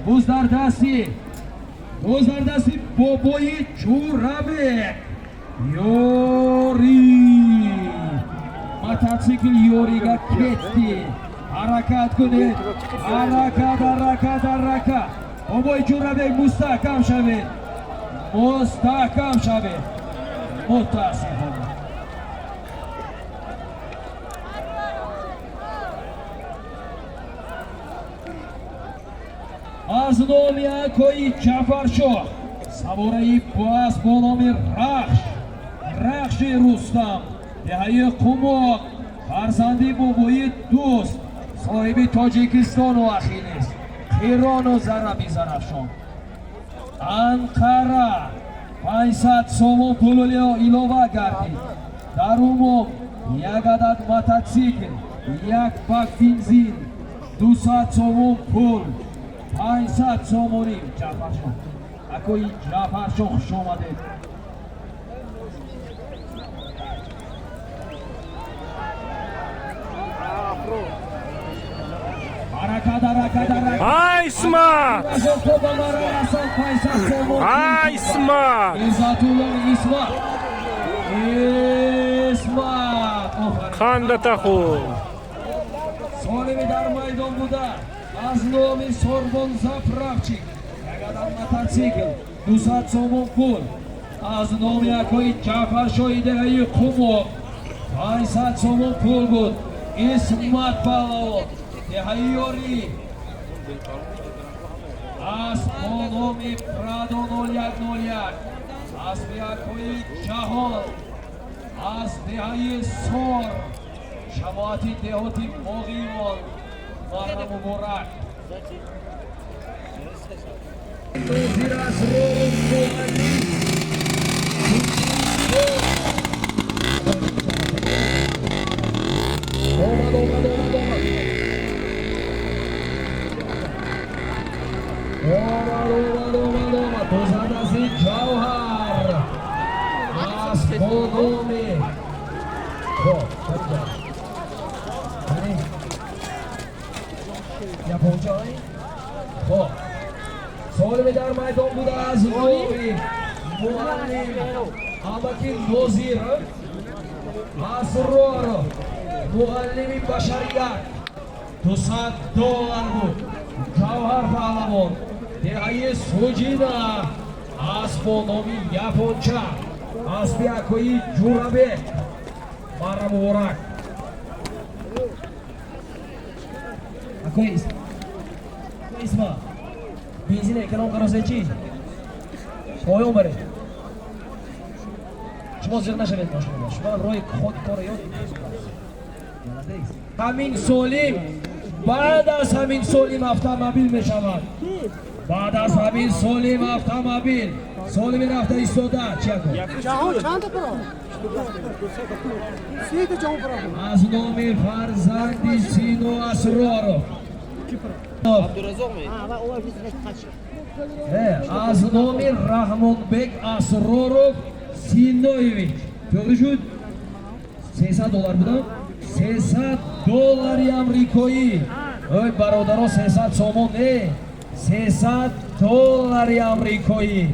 Buzdardasi Boboyi Jurabek Yori mototsikl Yoriga ketdi. Harakat kunid. Harakat. Boboyi Jurabek mustahkam shaved. Mutasifona. از نومی کوی جعفرشاه سواره‌ای باز با نام رخش رستم دهه قماق فرزندی بابای دوست صاحب تاجیکستان و اخیلیس ایران و زربی زرفشان انقره 500 سومون پول ایلوه گردید در عموم یک عدد موتورسیکل یک پاک بنزین 200 سومون پول 500 سومونی جعفرشاه اکوی جعفرشاه خوش آمده حرکت اسمت خندت خوب سالمی در میدان بوده از نومی سوربون زفرافچیک یک عدد موتورسیکل 200 سومون پول از نومی اکوی جعفرشاه دهه قماق 500 سومون پول بود اسمت پهلوان دهه یوری از نومی پرادو 0101 از اکوی جهان از دهه سور شماعتی دهاتی مقیمان مارا مبارک نوزیر از روم اومد دوزد از این جوهر از خودومی یپونجای خب سالمی در میدان بوده از نومی معلم اماکین نوزیر اسرار معلمی بشریت 200 دلار بود جوهر پهلوان دهه سوجیده از با نامی یپونچا از بیاکوی جورابک مارا مبارک اکویست اسما بنزین اکرام قرازه چی؟ پایان بره شما زیر نشوید ماشین شما روی خود کار یاد همین سولیم بعد از همین سولیم اتومبیل می شود بعد از همین سولیم اتومبیل سولیم رفته ایستاده جهان چند تا برام؟ 3 تا جهان برام از نام فرزندی سینو اسرار از نام رحمان بک اسرارov سینویویچ توغری شد 300 دلار بودم 300 دلاری امریکایی ای برادرها 300 سومون نه 300 دلاری امریکایی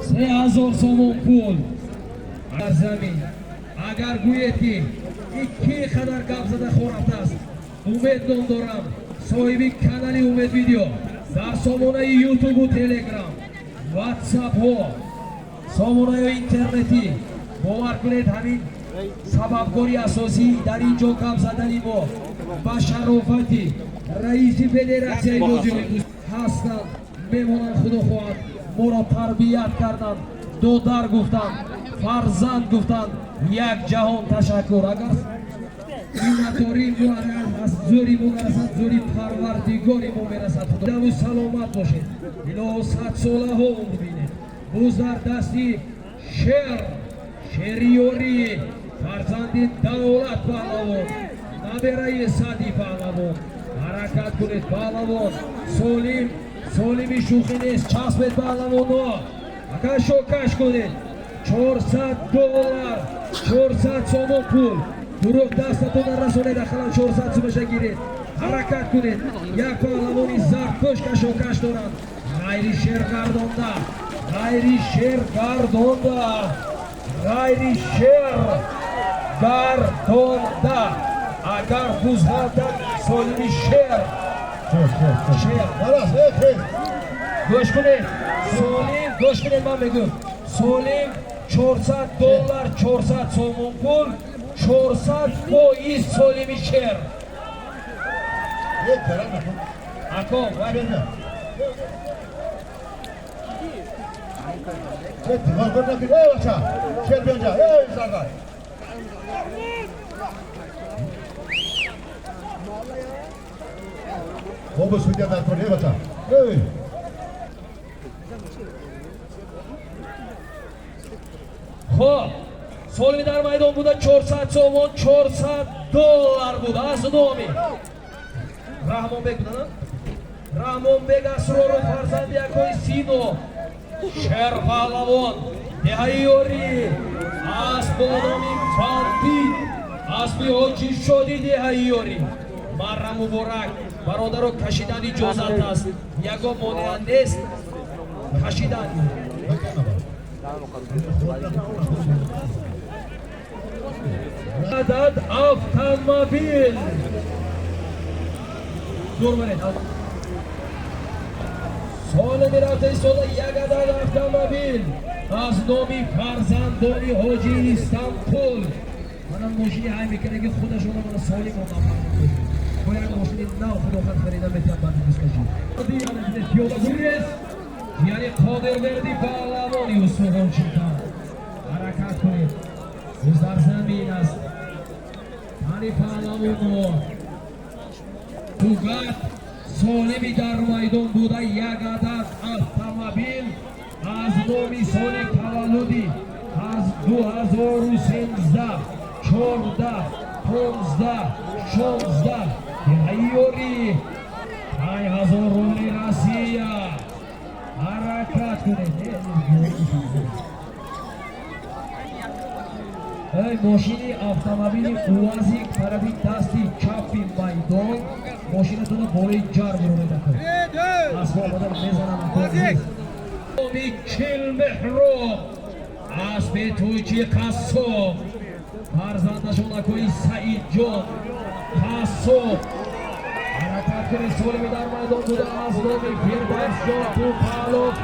3000 سومون پول در زمین اگر گوید که کی قدر گپ زده خورفته است امید نام دارم صاحبی کانالی امید ویدیو در سامانه یوتیوب و تلگرام واتساپ ها سامانه اینترنتی باور کنید همین سببکاری اساسی در اینجا گپ زدنی ما با شرافتی رئیس فدراسیون بازی هستند میمونن خدا خواهد ما را تربیت کردند دودر گفتند فرزند گفتند یک جهان تشکر اگر اینطوری از زوری ما میرسد زوری پروردگاری ما میرسد خدا و سلامت باشید الهی 100 ساله ها عمر بینید بوز در دستی شریوری فرزندی دولت پهلوان نبرای صدی پهلوان حرکت کنید پهلوان سولیمی شوخی نیست چسبید پهلوان ها اگر شوکش کنید 400 دلار 400 سومون پول دروغ دستتون رسونه داخل 400 سومش گیرید حرکت کنید یک پهلوانی زرتوش کشوکش دارند Gayri Şer Gardon'da. Gayri Şer Gardon'da. Gayri Şer Gardon'da. Agar buzlardan Solimi Şer. Şer. Halas, hey. Go'sh kuned. Solim, go'sh kuned man megum. Solim $400, 400 so'm pul, 400% Solimi Şer. Yeter ama. Ako, vay. Yeter. Var bir ey aşağı. Şer bir önce. Ey Sardar. Hobu suya dar kor ey bata. Ey. Xo'p, Solimi dar maydon buda 400 so'm, $400 buda Aznomi. Rahmonbek buda. Rahmonbek Asrorov farzandi Akoy Sino. Sher Pahlavon, Dehayori, Asbonomi Fantid, Asbi Hoji Shodi Dehayori. Marra Muborak, Barodaро кашидани ҷозат аст. Ягон монеа нест. Кашидани. Адад автомобил. Дурбаред. Солими рафтаи сода як адад автомобил аз номи фарзандони Ҳоҷи Истампул. Манам мошини ҳай мекунам ки худашона мана солим онам. Бо як мошини нав худохат харида метавонам баъди дискаши. Пиёда гурез. Яъне Қодирберди Паҳлавони Устухончита. Ҳаракат кунед. Оз дар замин аст. Тани Паҳлавоно. Тугат Солими дар майдон буда як адад автомобил аз номи соли таваллуди аз 2013, 14, 15, 16 тайёри 5000 рубли Россия. Ҳаракат кунед. Эй, мошини автомобили УАЗик тарафи дасти чапи майдон мошинатона бори ҷар бурда кунед. Асбобадан мезанам акон. Номи Чилмеҳроб асби Туйчи Қассоб фарзандашон акои Саидҷон Қассоб. ҳаракат кунед. Солими дар майдон буда аз номи Фирдавсҷон Тӯпалов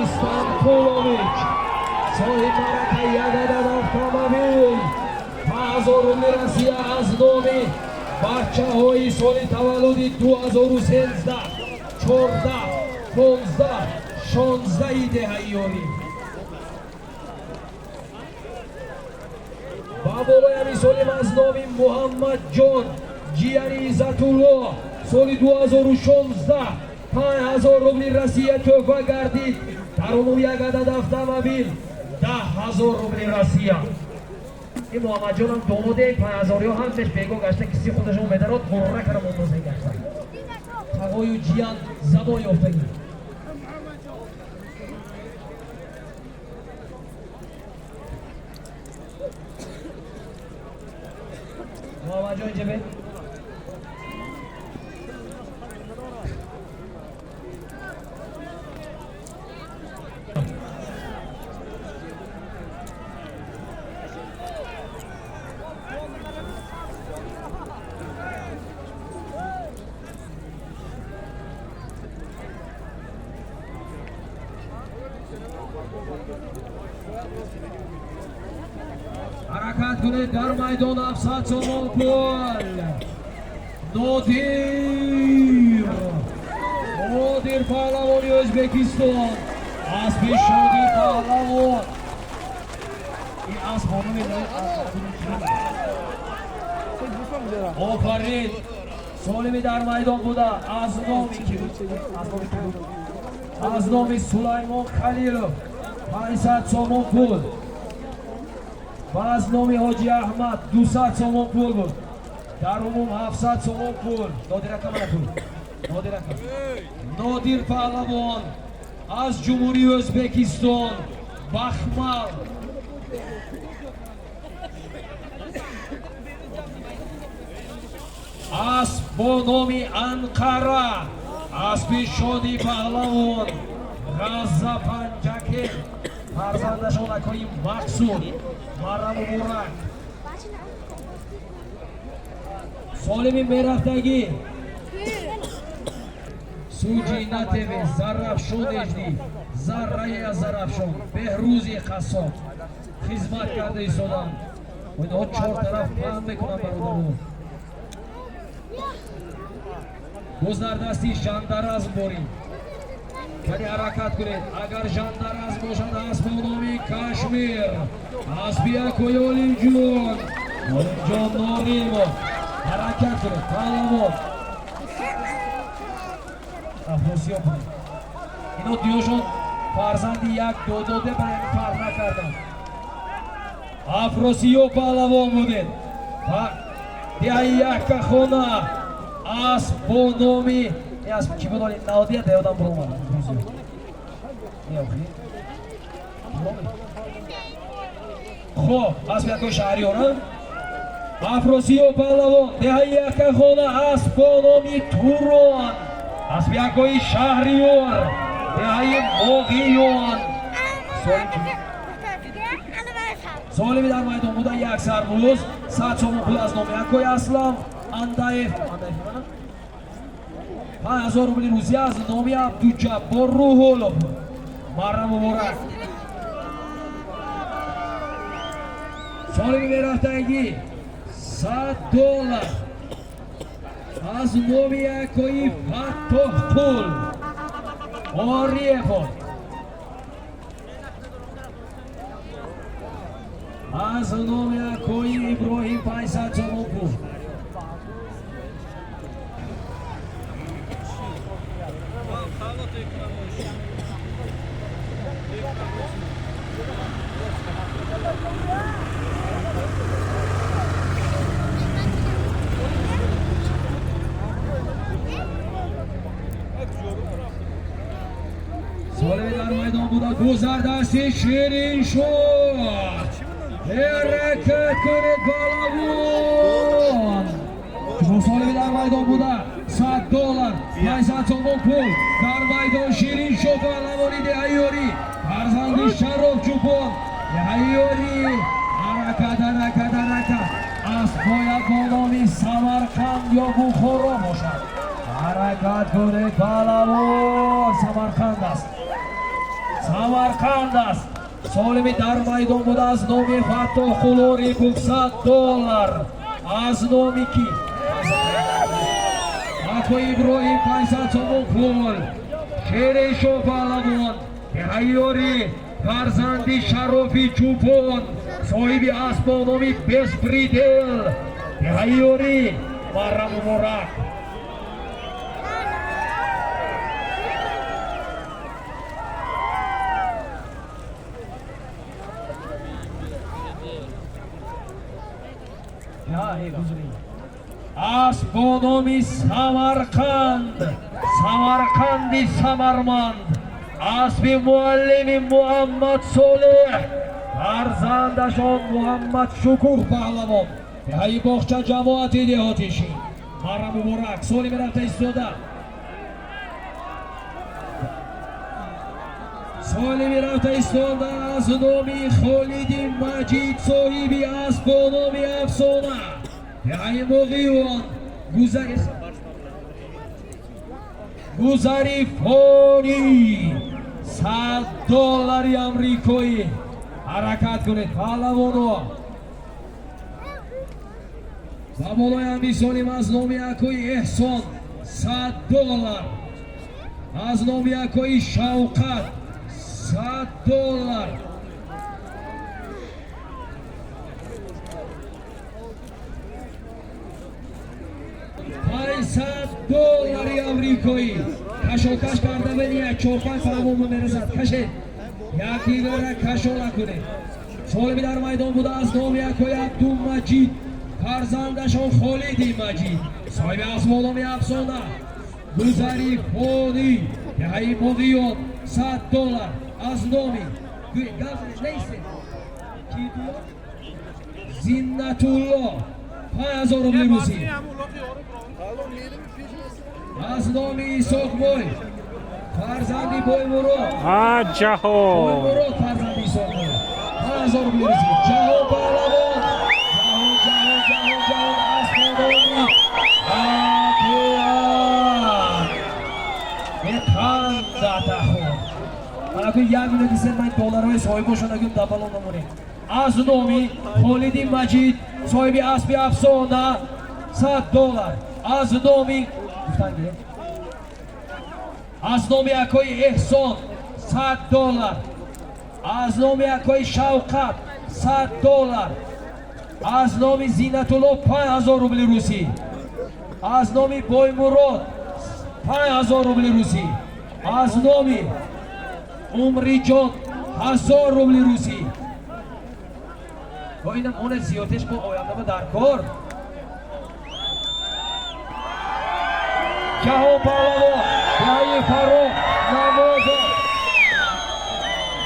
Истампулович соҳиб марака як адад автомобил 5000 рубли Россия аз номи бачаҳои соли таваллуди 2013, 14, 15, 16 деҳайёрӣ. ба болои ҳамин солим аз номи Муҳаммадҷон ҷияни Иззатулло соли 2016 5000 рубли Россия тӯҳфа гардид. дар умум як адад автомобил 10000 рубли Россия. این محمد جان هم داماد 5000 هم بهش بگو گشته کسی خودشون مدارات قرره کردم اندازه گشتن تقای و جیان زبان یافتگی محمد جان اینجا به ҳаракат кунед. дар майдон 700 сомон пул Нодир Паҳлавони O'zbekiston асби Шодӣ Паҳлавон. ин асб офарин солими дар майдон буда аз номи Сулаймон Халилов 500 сомон пул ва аз номи Ҳоҷи Аҳмад 200 сомон пул буд. дар умум 700 сомон пул. Нодир Паҳлавон аз Ҷумҳурии O'zbekiston Бахмал асб бо номи Анқара اسبی شادی پهلوان غزه پنجکی فرزندشان اکای مقصود مرم مبارک سالمی میرفتگی سوجی نتوی زرفشون اجدی ذره از زرفشون بهروزی قصاب خدمت کرده ایستادن و اینها چهار طرف پهن میکنن برادران باز در دستی ژاندارمز باری ولی حرکت کنید اگر ژاندارمز باشد اسب نامی کشمیر اسبی اکویالی جون جان ناریم حرکت کنید پهلوان افراسیاب کنید اینا دیوشون فرزندی یک دو داده برای فرق نکردن افراسیاب پهلوان بودید دیگه یک خونه اسب با نامی این اسب کی بود؟ نادیه دیادم برو من خب اسب یک شهریارم افراسیاب پهلوان دیگه یک خونه اسب با نامی توران اسب یک شهریار دیگه موقعیان سالمی در میدان بوده یک سرباز 100 سوم پول از نام یکای اسلام اندایف 5000 روبل روزی از نام عبدالجبار روح‌الله مرم مبارک سالمی میرفتگی $100 از نام یکای فتح پول آریفان از نام یکای ابراهیم 500 سوم پول سالمی در میدان بوده گذر دستی شیرین شد حرکت کنید پهلوان سالمی در میدان بوده $100 500 سوم پول در میدان شیرین شد پهلوانی دهیاری فرزند شرف چوپان دهیاری حرکت اسب باید با نام سمرقند یا بخارا باشد حرکت کنید پهلوان سمرقند است سالمی در میدان بوده از نام فتح خلوری $100 از نامی کی اکوی ابراهیم 500 سوم پول شیرین شو پهلوان دهیاری فرزندی شرافی چوپان صاحبی اسب با نامی بسپریدل دهیاری مرم مبارک اسب با نامی سمرقندی سمرمند اسب معلم محمد صالح فرزندشان محمد شکوه پهلوان دهی باغچه جماعتی دهاتیشی مرم مبارک سالی میرفته ایستاده از نامی خالدی مجید صاحبی اسب با نامی افسانه دهی موقعیان گذری فانی $100 امریکایی حرکت کنید پهلوانو و بالای هم میسانیم از نامی اکوی احسان $100 از نامی اکوی شوقت $100 $500 امریکایی کشاکش کرده بینی یک 4-5 فرمون میرسد کشید یک دیگر را کشا نکنید سالمی در میدان بوده از نام یکای عبدالمجید فرزندشان خالدی مجید صاحب اسب نامی افسانه گذری فانی دهی موقعیان $100 از نامی زینت الله 5000 روبل روزی аз номи Исоқбой фарзанди Боймурод Ҷаҳон. Боймурод фарзанди Исоқбой 5000 рубл рисид. Ҷаҳон паҳлавон ҷаҳон асмономи метандатахо анаку 1 миллион 200 000 долларҳои соҳибошонагӯ дабалон намонем. аз номи Холиди Маҷид соҳиби асби афсона $100. аз номи гуфтанге аз номи акои Эҳсон $100. аз номи акои Шавқат $100. аз номи Зинатулло 5000 рубли русӣ. аз номи Боймурод 5000 рубли русӣ. аз номи Умриҷон 1000 рубли русӣ. инам он зиёдеш бо ояндаба дар кор. ҷаҳон паҳлавон Даи Фарух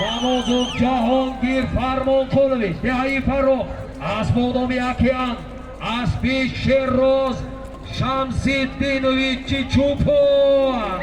Намозов Ҷаҳонгир Фармонқулович Даи Фарух Асбодоми океан Аспи Шерроз Шамсиддинович Чичупов